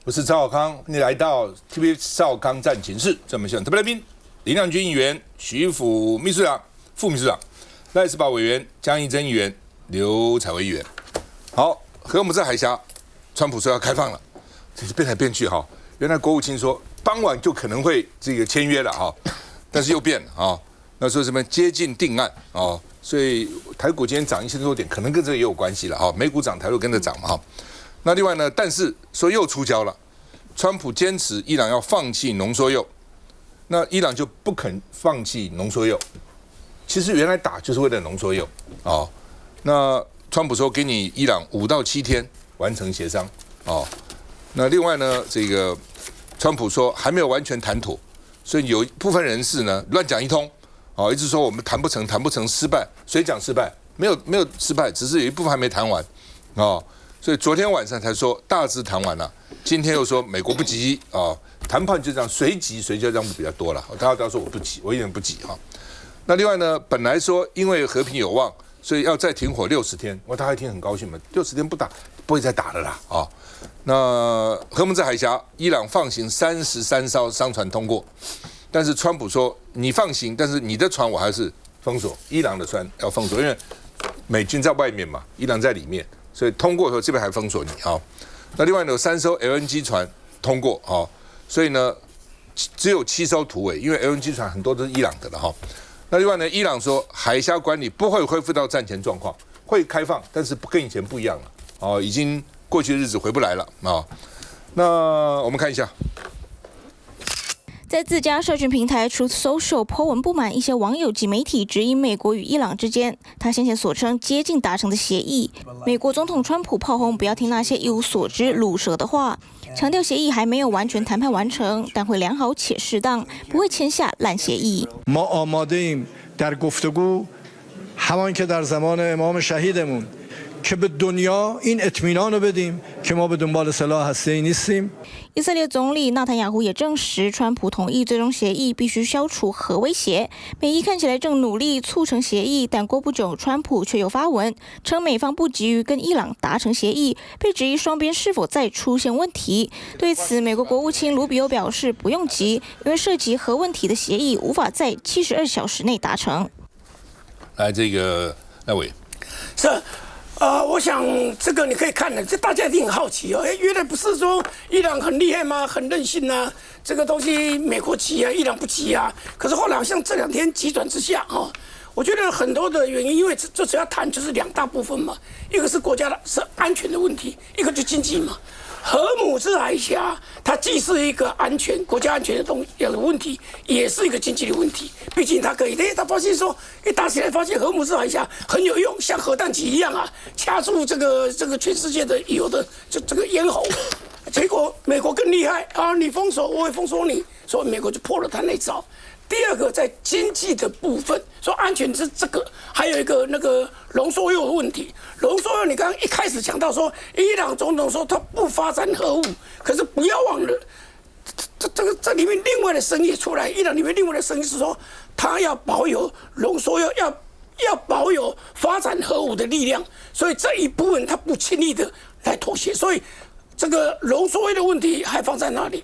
我是趙少康，你來到 TVBS 少康戰情室，這麼像特別來賓林亮君議員、徐府秘書長、副秘書長、賴士葆委員、江義珍議員、劉綵薇議員。好，荷姆斯海峽，川普說要開放了，這是變來變去哈。原來國務卿說傍晚就可能會這個簽約了哈，但是又變了啊。那說什麼接近定案啊，所以台股今天漲1000多點，可能跟這個也有關係了哈。美股漲，台股跟着漲嘛哈。那另外呢，但是說又出招了，川普堅持伊朗要放棄濃縮鈾，那伊朗就不肯放棄濃縮鈾。其實原來打就是為了濃縮鈾啊。那川普說給你伊朗5到7天完成協商哦。那另外呢，這個川普說還沒有完全談妥，所以有部分人士呢亂講一通哦，一直說我們談不成，失敗。誰講失敗？沒有失敗，只是有一部分還沒談完哦。所以昨天晚上才說大致談完了，今天又說美國不急啊，談判就這樣誰急誰就讓步比較多了。大家說我不急，我一點不急哈。那另外呢，本來說因為和平有望，所以要再停火60天，大家一聽很高興嘛，60天不打不會再打了啦啊。那荷姆斯海峽，伊朗放行33艘商船通過，但是川普說你放行，但是你的船我還是封鎖，伊朗的船要封鎖，因為美軍在外面嘛，伊朗在裡面。所以通過以後，這邊還封鎖你啊。那另外呢，有3艘 LNG 船通過啊，所以呢，只有7艘突圍，因為 LNG 船很多都是伊朗的了哈。那另外呢，伊朗說海峽管理不會恢復到戰前狀況，會開放，但是跟以前不一樣了啊，已經過去的日子回不來了啊。那我們看一下。在自家社群平台 Truth Social po 文不滿一些網友及媒體質疑美國與伊朗之間，他先前所稱接近達成的協議。美國總統川普炮轟不要聽那些一無所知、魯蛇的話，強調協議還沒有完全談判完成，但會良好且適當，不會簽下爛協議。ما آماده‌ایم در گفتگو همان که در زمان امام شهیدمون که به دنیا این اطمینان رو بدیم که ما به دنبال سلاح هسته‌ای نیستیم。以色列總理納坦雅胡也證實，川普同意最終協議必須消除核威脅。美伊看起來正努力促成協議，但過不久，川普卻又發文稱美方不急於跟伊朗達成協議，被質疑雙邊是否再出現問題。對此，美國國務卿盧比歐表示不用急，因為涉及核問題的協議無法在72小時內達成。來，這個賴委是。我想這個你可以看的，這大家一定很好奇哦。原來不是說伊朗很厲害嗎？很任性啊？這個東西美國急啊，伊朗不急啊。可是後來好像這2天急轉直下啊。我覺得很多的原因，因為這只要談就是2大部分嘛，一個是國家的是安全的問題，一個就經濟嘛。荷姆斯海峽它既是一個安全國家安全的問題，也是一個經濟的問題。畢竟它可以，他發現說一打起來，發現荷姆斯海峽很有用，像核彈級一樣啊，掐住這個全世界的油的這個咽喉。結果美國更厲害啊，你封鎖我也封鎖你，所以美國就破了他那招。第二個在經濟的部分，說安全是這個，還有一個那個濃縮鈾的問題。濃縮鈾，你剛剛一開始講到說，伊朗總統說他不發展核武，可是不要忘了，這裡面另外的聲音出來，伊朗裡面另外的聲音是說，他要保有濃縮鈾，要保有發展核武的力量，所以這一部分他不輕易的來妥協，所以這個濃縮鈾的問題還放在那裡。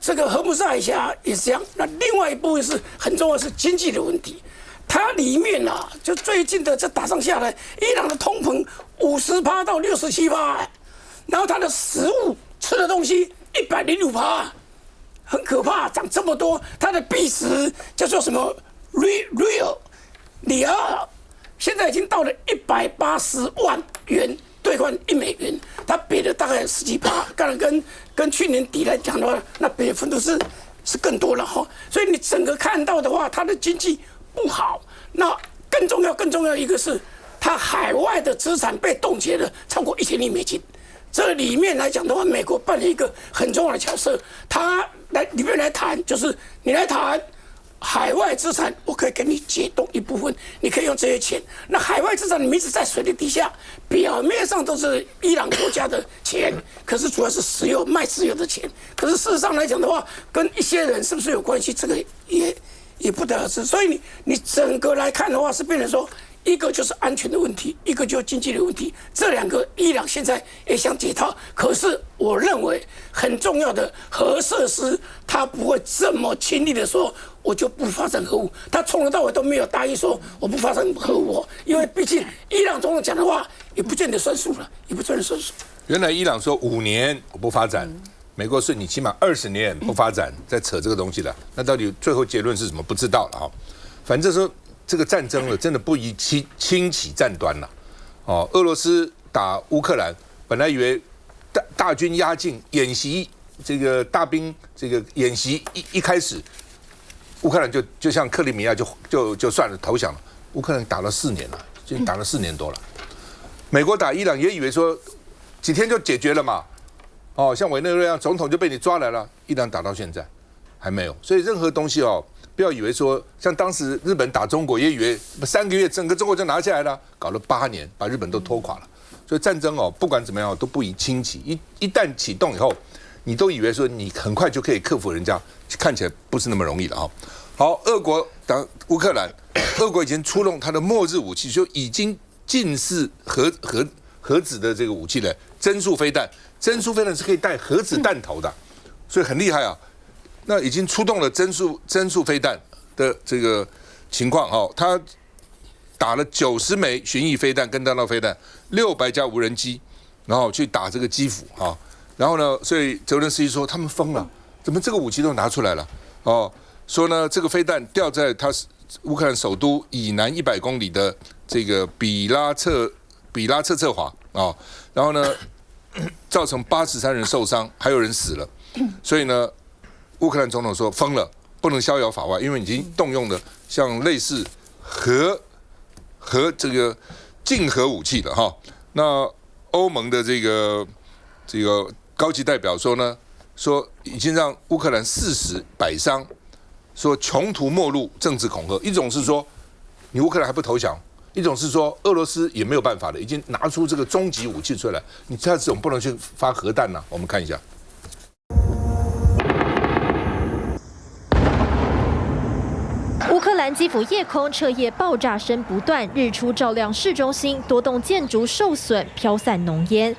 這個荷姆斯海峽也是這樣，那另外一部分是很重要的是經濟的問題，它裡面啊，就最近的這打仗下來，伊朗的通膨50%到67%，然後它的食物吃的東西105%，很可怕，漲這麼多，它的幣值叫做什麼里爾，現在已經到了180萬元兌換1美元，它貶了大概10幾%，當然跟去年底來講的話，那貶的幅度是更多了哈。所以你整個看到的話，它的經濟不好。那更重要一個是，它海外的資產被凍結了超過1000億美金。這裡面來講的話，美國扮演一個很重要的角色。它裡面來談，就是你來談。海外資產，我可以給你解凍一部分，你可以用這些錢。那海外資產，你們一直在水的底下，表面上都是伊朗國家的錢，可是主要是石油賣石油的錢。可是事實上來講的話，跟一些人是不是有關係？這個也不得而知。所以你整個來看的話，是變成說，一個就是安全的問題，一個就是經濟的問題。這兩個伊朗現在也想解套，可是我認為很重要的核設施，他不會這麼輕易的說我就不發展核武。他從頭到尾都沒有答應說我不發展核武，因為畢竟伊朗總統講的話也不見得算數了，也不見得算數。原來伊朗說5年我不發展，美國說你起碼20年不發展，在扯這個東西了。那到底最後結論是什麼？不知道了啊。反正說這個戰爭了，真的不宜輕啟戰端了。哦，俄羅斯打烏克蘭，本來以為大軍壓境，演習這個大兵這個演習一開始，烏克蘭就像克里米亞就算了投降了。烏克蘭打了4年了，就打了4年多了。美國打伊朗也以為說幾天就解決了嘛。哦，像委內瑞拉總統就被你抓來了，伊朗打到現在還沒有。所以任何東西哦。不要以為說像當時日本打中國，也以為3個月整個中國就拿下來了，搞了8年，把日本都拖垮了。所以戰爭哦，不管怎麼樣都不宜輕啟。一旦啟動以後，你都以為說你很快就可以克服人家，看起來不是那麼容易了啊。好，俄國打烏克蘭，俄國已經出動它的末日武器，就已經近似核子的這個武器了，增速飛彈。增速飛彈是可以帶核子彈頭的，所以很厲害啊。那已經出動了增速飛彈的這個情況哦，他打了90枚巡弋飛彈跟彈道飛彈，600架無人機，然後去打這個基輔啊。然後呢，所以澤倫斯基說他們瘋了，怎麼這個武器都拿出來了？哦，說呢這個飛彈掉在他烏克蘭首都以南100公里的這個比拉徹華啊，然後呢造成83人受傷，還有人死了，所以呢。烏克蘭總統說瘋了，不能逍遙法外，因為已經動用了像類似核這個近核武器了哈。那歐盟的這個高級代表說呢，說已經讓烏克蘭4死100傷，說窮途末路，政治恐嚇。一種是說你烏克蘭還不投降，一種是說俄羅斯也沒有辦法了，已經拿出這個終極武器出來，你下次我們不能去發核彈了。我們看一下。烏克蘭基輔夜空徹夜爆炸聲不斷，日出照亮市中心，多棟建築受損，飄散濃煙。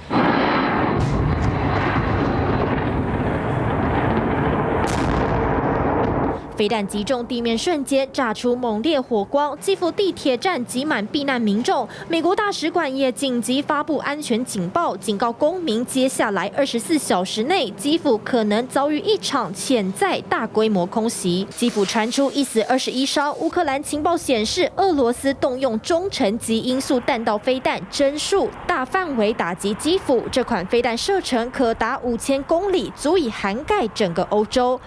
飛彈擊中地面瞬間，炸出猛烈火光。基輔地鐵站擠滿避難民眾，美國大使館也緊急發布安全警報，警告公民，接下來24小時內，基輔可能遭遇一場潛在大規模空襲。基輔傳出1死21傷，烏克蘭情報顯示，俄羅斯動用中程級音速彈道飛彈增速，大範圍打擊基輔。這款飛彈射程可達5000公里，足以涵蓋整個歐洲。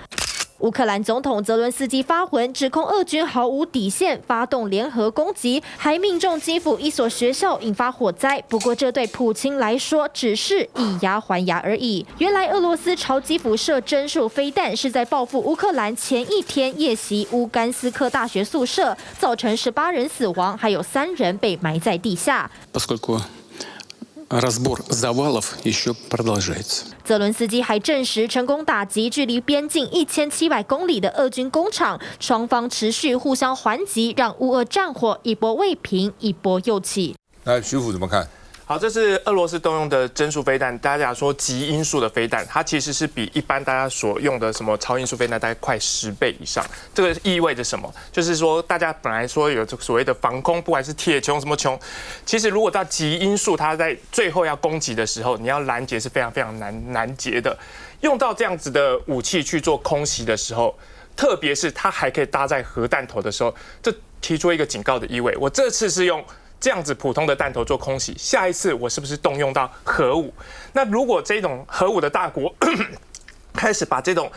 烏克蘭總統澤倫斯基發文指控俄軍毫無底線，發動聯合攻擊，還命中基輔一所學校，引發火災。不過，這對普京來說只是以牙還牙而已。原來，俄羅斯朝基輔射增速飛彈，是在報復烏克蘭前一天夜襲烏甘斯克大學宿舍，造成18人死亡，還有3人被埋在地下。Разбор завалов еще продолжается. 澤倫斯基還證實成功打擊距離邊境1700公里的俄軍工廠，雙方持續互相還擊，讓烏俄戰火一波未平，一波又起。來，徐府怎麼看？好，這是俄羅斯動用的增速飛彈，大家說極音速的飛彈，它其實是比一般大家所用的什麼超音速飛彈大概快10倍以上。這個意味着什麼？就是說大家本來說有所謂的防空，不管是鐵穹什麼穹，其實如果到極音速，它在最後要攻擊的時候，你要攔截是非常非常難截的。用到這樣子的武器去做空襲的時候，特別是它還可以搭載核彈頭的時候，這提出一個警告的意味。我這次是用這樣子普通的彈頭做空襲，下一次我是不是動用到核武？那如果這種核武的大國開始把這種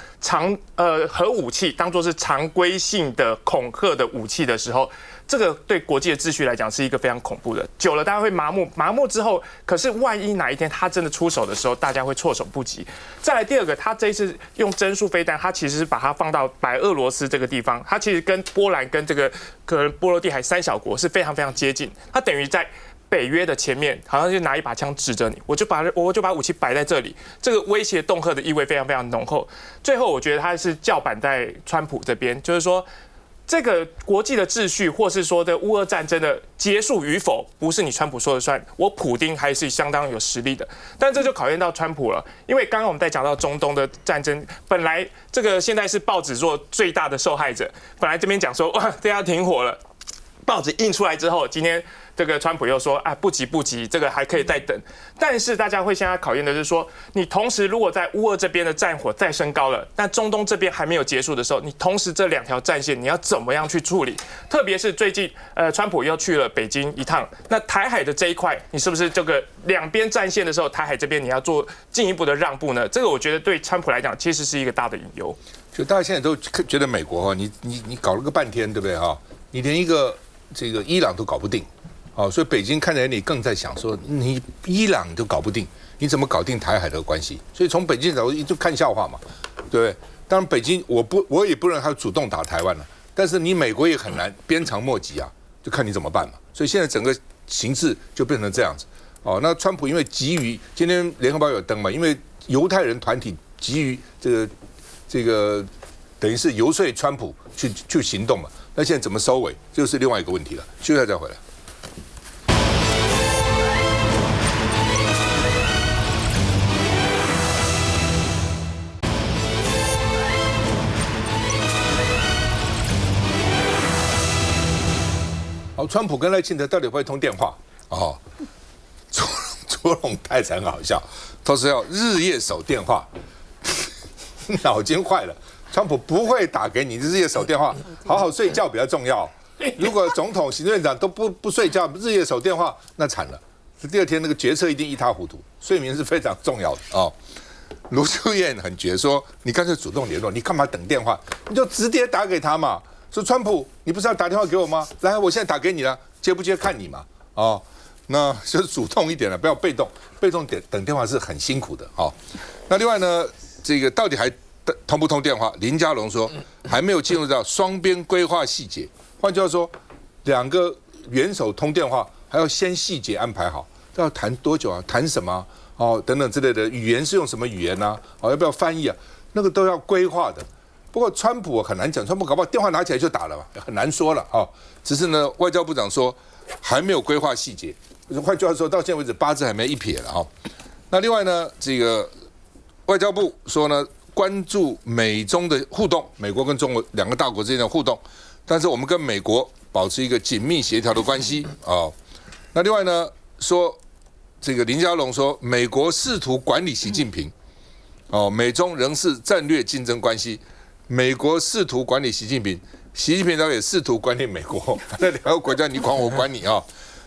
核武器當作是常規性的恐嚇的武器的時候，這個對國際的秩序來講是一個非常恐怖的。久了大家會麻木之後，可是萬一哪一天他真的出手的時候，大家會措手不及。再來第二個，他這一次用增速飛彈，他其實是把它放到白俄羅斯這個地方，他其實跟波蘭跟這個可能波羅的海3小國是非常非常接近，他等於在北約的前面，好像就拿一把槍指着你，我就把武器擺在這裡，這個威脅恫嚇的意味非常非常濃厚。最後，我覺得他是叫板在川普這邊，就是說，這個國際的秩序，或是說的烏俄戰爭的結束與否，不是你川普說了算，我普丁還是相當有實力的。但這就考驗到川普了，因為剛剛我們在講到中東的戰爭，本來這個現在是報紙做最大的受害者，本來這邊講說哇，大家停火了，報紙印出來之後，今天這個川普又說啊，不急，這個還可以再等。但是大家會現在考驗的是說，你同時如果在烏俄這邊的戰火再升高了，但中東這邊還沒有結束的時候，你同時這2條戰線你要怎麼樣去處理？特別是最近川普又去了北京一趟，那台海的這一塊，你是不是這個兩邊戰線的時候，台海這邊你要做進一步的讓步呢？這個我覺得對川普來講，其實是一個大的隱憂。就大家現在都覺得美國你搞了個半天，對不對哈？你連一個這個伊朗都搞不定。所以北京看起來你更在想說，你伊朗都搞不定，你怎麼搞定台海的關係？所以從北京角度就看笑話嘛，对不对？當然北京我也不認為他主動打台灣了，但是你美國也很難鞭長莫及啊，就看你怎麼辦嘛。所以現在整個形勢就變成這樣子。那川普因為急於今天聯合報有登嘛，因為猶太人團體急於這個等於是遊說川普去行動嘛，那現在怎麼收尾，這就是另外一個問題了。休息一下再回來。好，川普跟賴清德到底会不会通電話？卓龍太太很好笑，都是要日夜守電話，腦筋壞了。川普不會打給你日夜守電話，好好睡覺比較重要。如果總統、行政院長都不睡覺，日夜守電話，那慘了。第二天那個決策一定一塌糊塗，睡眠是非常重要的哦。盧秀燕很絕，說你乾脆主動聯絡，你幹嘛等電話？你就直接打給他嘛。說川普，你不是要打電話給我嗎？來，我現在打給你了，接不接看你嘛。那就是主動一點了，不要被動。被動等電話是很辛苦的。那另外呢，這個到底還通不通電話？林佳龍說還沒有進入到雙邊規劃細節。換句話說，兩個元首通電話還要先細節安排好，要談多久啊？談什麼等等之類的，語言是用什麼語言啊？要不要翻譯啊？那個都要規劃的。不過川普很難講，川普搞不好電話拿起來就打了嘛，很難說了啊。只是呢，外交部長說還沒有規劃細節。換句話說，到現在為止8字還沒一撇了哈。那另外呢，這個外交部說呢，關注美中的互動，美國跟中國兩個大國之間的互動，但是我們跟美國保持一個緊密協調的關係啊。那另外呢，說這個林佳龍說，美國試圖管理習近平，美中仍是戰略競爭關係。美國試圖管理習近平，習近平倒也試圖管理美國，那兩個國家你管我管你啊。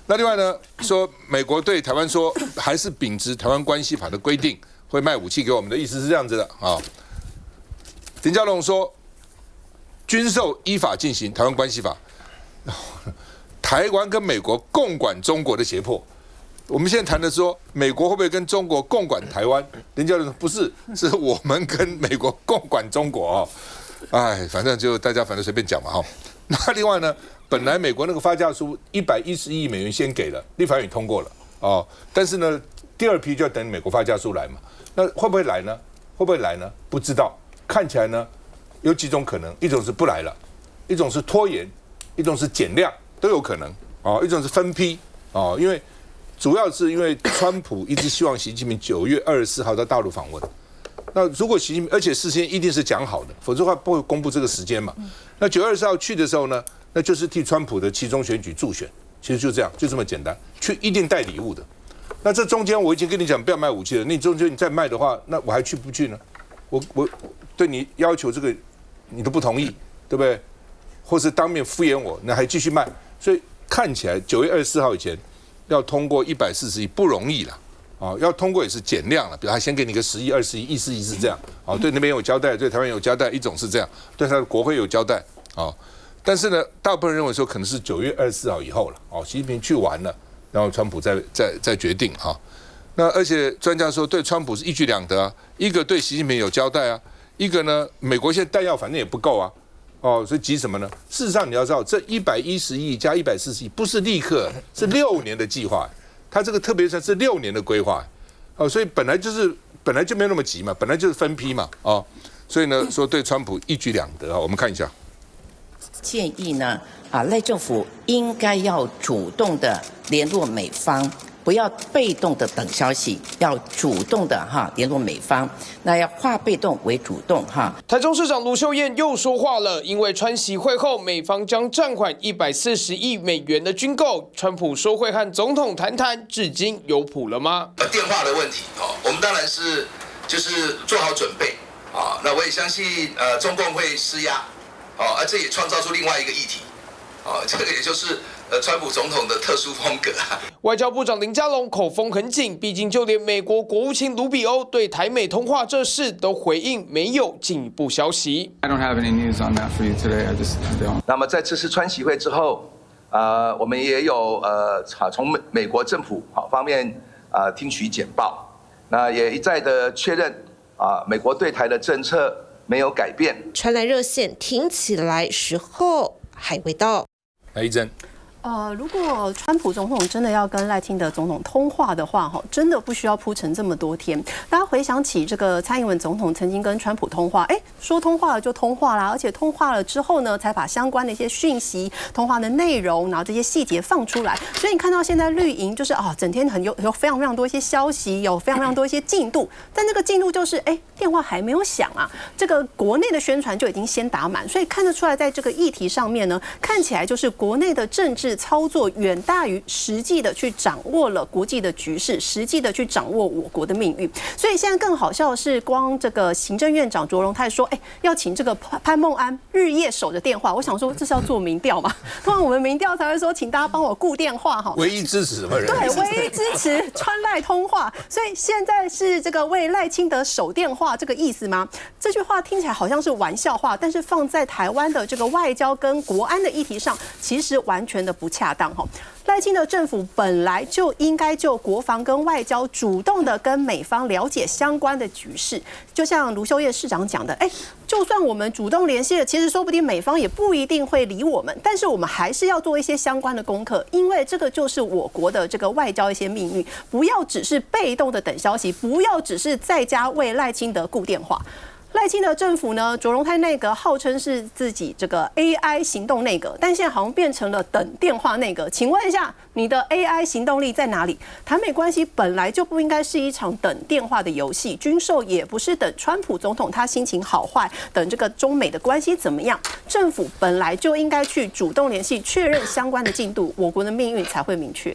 那另外呢，說美國對台灣說還是秉持台灣關係法的規定，會賣武器給我們的意思是這樣子的啊。林佳龍說，軍售依法進行，台灣關係法，台灣跟美國共管中國的脅迫。我們現在談的說，美國會不會跟中國共管台灣？林佳龍說不是，是我們跟美國共管中國反正就大家反正隨便講嘛那另外呢，本來美國那個發價書110億美元先給了，立法院通過了但是呢，第二批就要等美國發價書來嘛。那會不會來呢？會不會來呢？不知道。看起來呢，有幾種可能，一種是不來了，一種是拖延，一種是減量，都有可能一種是分批因為。主要是因為川普一直希望習近平9月24號到大陸訪問。那如果習近平，而且事先一定是講好的，否則的話不會公布這個時間嘛。那9月24號去的時候呢，那就是替川普的期中選舉助選，其實就這樣，就這麼簡單。去一定帶禮物的。那這中間我已經跟你講不要賣武器了，那你中間你再賣的話，那我還去不去呢？我對你要求這個你都不同意，對不對？或是當面敷衍我，那還繼續賣。所以看起來9月24號以前。要通過140億不容易了要通過也是減量了，比如他先給你個10億、20億、意思是這樣對那邊有交代，對台灣有交代，一種是這樣，對他的國會有交代但是呢，大部分人認為說可能是9月24號以後了習近平去完了，然後川普再決定那而且專家說對川普是一舉兩得一個對習近平有交代一個呢，美國現在彈藥反正也不夠所以急什麼呢？事實上你要知道，這110億加140億不是立刻，是6年的計劃。它這個特別是6年的規劃所以本來就沒有那麼急嘛，本來就是分批嘛所以呢，說對川普一舉兩得我們看一下。建議呢，賴政府應該要主動的聯絡美方，不要被動的等消息，要主動的聯絡美方，那要化被動為主動哈。台中市長盧秀燕又說話了，因為川習會後，美方將暫緩140億美元的軍購，川普說會和總統談談，至今有譜了嗎？電話的問題，我們當然是就是做好準備啊。那我也相信中共會施壓，而這也創造出另外一個議題，這個也就是川普總統的特殊風格。外交部長林佳龍口風很緊，畢竟就連美國國務卿盧比歐對台美通話這事都回應沒有進一步消息。I don't have any news on that for you today. I just don't. 那麼在這次川習會之後，我們也有從美國政府方面聽取簡報，那也一再的確認美國對台的政策沒有改變。傳來熱線聽起來時候還未到。來一針。如果川普總統真的要跟賴清德總統通話的話，真的不需要鋪陳這麼多天。大家回想起這個蔡英文總統曾經跟川普通話，說通話了就通話啦，而且通話了之後呢，才把相關的一些訊息、通話的內容，然後這些細節放出來。所以你看到現在綠營就是整天有非常非常多一些消息，有非常非常多一些進度，但這個進度就是電話還沒有響啊，這個國內的宣傳就已經先打滿，所以看得出來，在這個議題上面呢，看起來就是國內的政治操作遠大於實際的去掌握了國際的局勢，實際的去掌握我國的命運。所以現在更好笑的是，光這個行政院長卓榮泰說，要請這個潘孟安日夜守着電話。我想說，這是要做民調嘛？通常我們民調才會說，請大家幫我顧電話哈。唯一支持什麼人？對，唯一支持川賴通話。所以現在是這個為賴清德守電話這個意思嗎？這句話聽起來好像是玩笑話，但是放在台灣的這個外交跟國安的議題上，其實完全的不恰當哈。賴清德政府本來就應該就國防跟外交主動的跟美方了解相關的局勢，就像盧秀燕市長講的，就算我們主動聯繫了，其實說不定美方也不一定會理我們，但是我們還是要做一些相關的功課，因為這個就是我國的這個外交一些命運，不要只是被動的等消息，不要只是在家為賴清德顧電話。賴清德政府呢，卓榮泰內閣號稱是自己這個 AI 行動內閣，但現在好像變成了等電話內閣。請問一下，你的 AI 行動力在哪裡？台美關係本來就不應該是一場等電話的遊戲，軍售也不是等川普總統他心情好壞，等這個中美的關係怎麼樣。政府本來就應該去主動聯繫，確認相關的進度，我國的命運才會明確。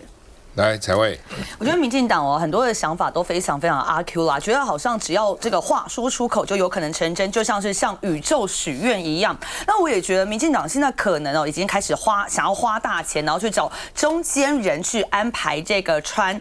來，采葳，我覺得民進黨很多的想法都非常非常阿 Q 啦，覺得好像只要這個話說出口就有可能成真，就像是向宇宙許願一樣。那我也覺得民進黨現在可能已經開始想要花大錢，然後去找中間人去安排這個川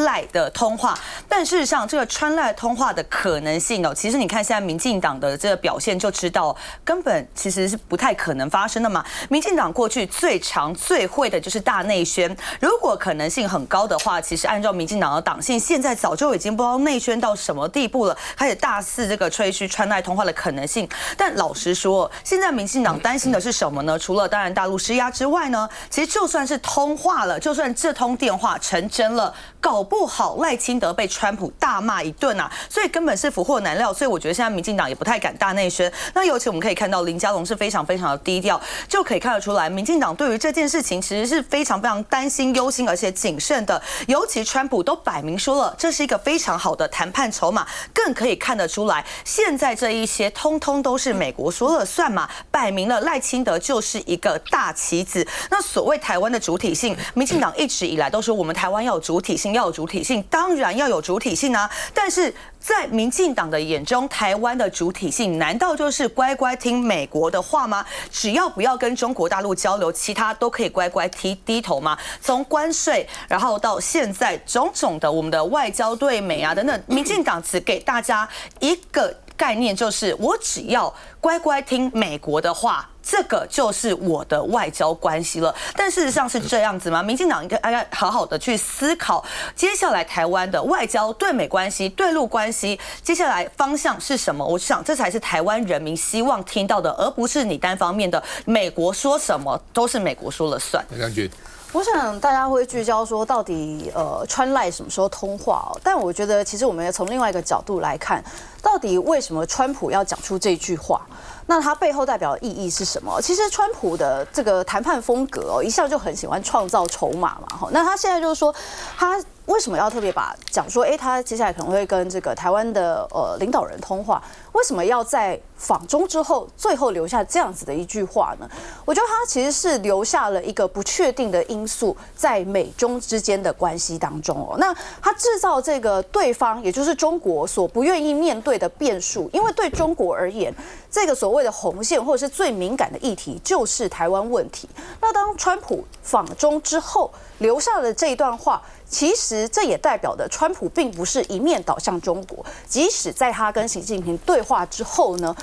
賴的通話。但事實上，這個川賴通話的可能性其實你看現在民進黨的這個表現就知道，根本其實是不太可能發生的嘛。民進黨過去最常最會的就是大內宣，如果可能性很高的話，其實按照民進黨的黨性，現在早就已經不知道內宣到什麼地步了，開始大肆這個吹噓川賴通話的可能性。但老實說，現在民進黨擔心的是什麼呢？除了當然大陸施壓之外呢，其實就算是通話了，就算這通電話成真了，搞不好賴清德被川普大罵一頓啊，所以根本是福禍難料。所以我覺得現在民進黨也不太敢大內宣。那尤其我們可以看到林佳龍是非常非常的低調，就可以看得出來，民進黨對於這件事情其實是非常非常擔心、憂心，而且謹慎的。尤其川普都擺明說了，這是一個非常好的談判籌碼，更可以看得出來，現在這一些通通都是美國說了算嘛，擺明了賴清德就是一個大棋子。那所謂台灣的主體性，民進黨一直以來都說我們台灣要有主體性，要有主體性，當然要有主體性啊，但是在民進黨的眼中，台灣的主體性難道就是乖乖聽美國的話嗎？只要不要跟中國大陸交流，其他都可以乖乖低頭嗎？從關稅，然後到現在種種的我們的外交對美啊等等，民進黨只給大家一個概念，就是我只要乖乖聽美國的話，這個就是我的外交關係了。但事實上是這樣子嗎？民進黨應該好好的去思考，接下來台灣的外交對美關係、對陸關係，接下來方向是什麼？我想這才是台灣人民希望聽到的，而不是你單方面的美國說什麼都是美國說了算。梁君，我想大家會聚焦說，到底川賴什麼時候通話哦？但我覺得其實我們也從另外一個角度來看，到底為什麼川普要講出這句話？那它背後代表的意義是什麼？其實川普的這個談判風格哦，一向就很喜歡創造籌碼嘛。那他現在就是說，他為什麼要特別講說，他接下來可能會跟這個台灣的領導人通話？為什麼要在訪中之後，最後留下這樣子的一句話呢？我覺得他其實是留下了一個不確定的因素在美中之間的關係當中哦。那他制造這個對方，也就是中國所不願意面對的變數，因為對中國而言，這個所謂的紅線或者是最敏感的議題就是台灣問題。那當川普訪中之後留下了這一段話，其實這也代表的川普並不是一面倒向中國，即使在他跟習近平對話之後呢，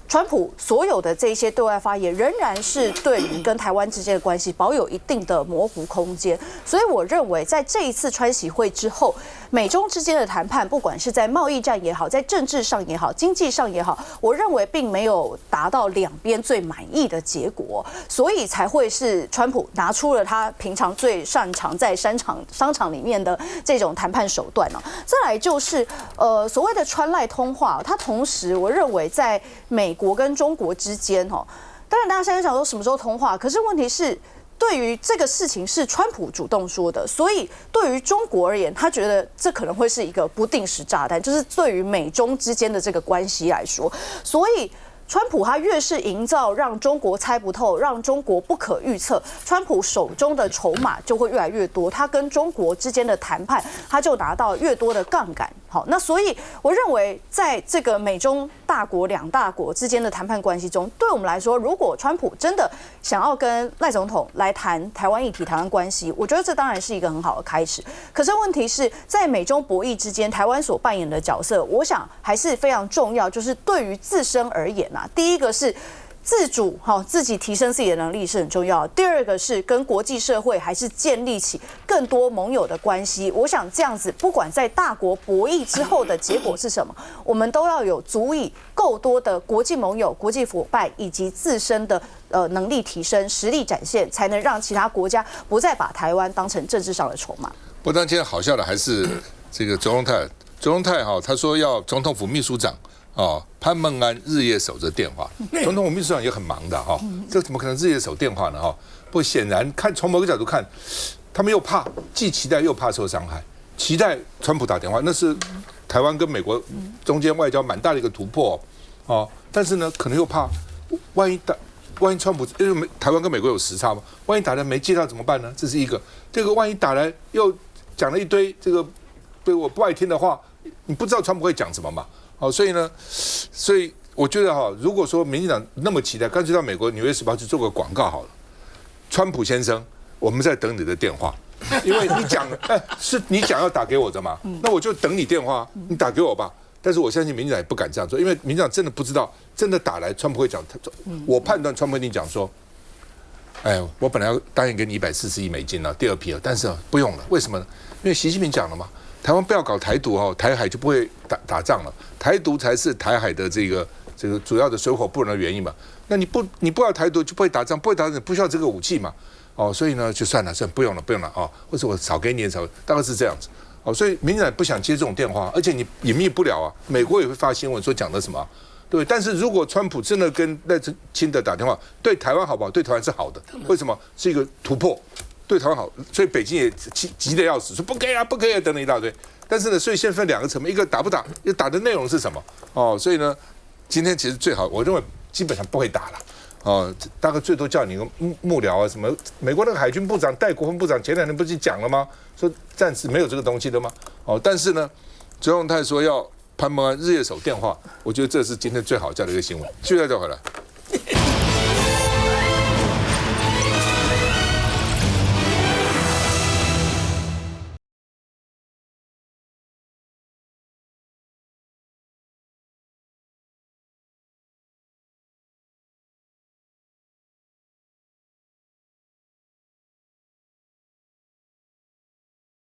川普所有的這些對外發言仍然是對於跟台灣之間的關係保有一定的模糊空間。所以我認為在這一次川習會之後，美中之間的談判，不管是在貿易戰也好，在政治上也好，經濟上也好，我認為並沒有達到两邊最滿意的結果，所以才會是川普拿出了他平常最擅長在商場裡面的這種談判手段。再來就是所謂的川賴通話，它同時我認為在美國跟中國之間當然大家現在想說什麼時候通話，可是問題是，對於這個事情是川普主動說的，所以對於中國而言，他覺得這可能會是一個不定時炸彈，就是對於美中之間的這個關係來說，所以川普他越是營造讓中國猜不透，讓中國不可預測，川普手中的籌碼就會越來越多，他跟中國之間的談判，他就拿到越多的槓桿。好，那所以我認為，在這個美中兩大國之間的談判關係中，對我們來說，如果川普真的想要跟賴總統來談台灣議題、台灣關係，我覺得這當然是一個很好的開始。可是問題是在美中博弈之間，台灣所扮演的角色，我想還是非常重要。就是對於自身而言啊，第一個是自主自己提升自己的能力是很重要的。第二個是跟國際社會還是建立起更多盟友的關係。我想這樣子，不管在大國博弈之後的結果是什麼，我們都要有足以夠多的國際盟友、國際夥伴以及自身的能力提升、實力展現，才能讓其他國家不再把台灣當成政治上的籌碼。不过当今天好笑的還是這個卓榮泰他說要總統府秘書長潘孟安日夜守着電話，總統府秘書長也很忙的這怎麼可能日夜守電話呢不過顯然從某個角度看，他們又怕，既期待又怕受傷害，期待川普打電話，那是台灣跟美國中間外交蠻大的一個突破但是呢，可能又怕萬一川普，因為台灣跟美國有時差嘛，萬一打來沒接到怎麼辦呢？這是一個。這個萬一打來又講了一堆這個對我不愛聽的話，你不知道川普會講什麼嘛？所以我覺得如果說民進黨那麼期待，乾脆到美國《紐約時報》去做個廣告好了。川普先生，我們在等你的電話，因為你講是你講要打給我的嘛，那我就等你電話，你打給我吧。但是我相信民進黨也不敢這樣做，因為民進黨真的不知道，真的打來川普會講。我判斷川普跟你講說，我本來要答應給你140億美金了，第二批了，但是不用了，為什麼呢？因為習近平講了嘛。台灣不要搞台獨台海就不會打仗了，台獨才是台海的這個主要的水火不容的原因嘛。那你不要台獨就不會打仗，不會打仗你不需要這個武器嘛。所以呢就算了，不用了或者我少給你點少，大概是這樣子。所以民進黨不想接這種電話，而且你隱秘不了啊。美國也會發新聞說講的什麼，對不對？但是如果川普真的跟賴清德打電話，對台灣好不好？對台灣是好的，為什麼？是一個突破。對台灣好，所以北京也急得要死，說不可以啊，不可以啊，等等一大堆。但是呢，所以先分兩個層面，一個打不打，一個打的內容是什麼？所以呢，今天其實最好，我認為基本上不會打了。大概最多叫你個幕僚啊，什麼美國那個海軍部長、代國防部長前兩天不是講了嗎？說暫時沒有這個東西的嗎？但是呢，卓榮泰說要潘孟安日夜守電話，我覺得這是今天最好笑的一個新聞。繼續再回來。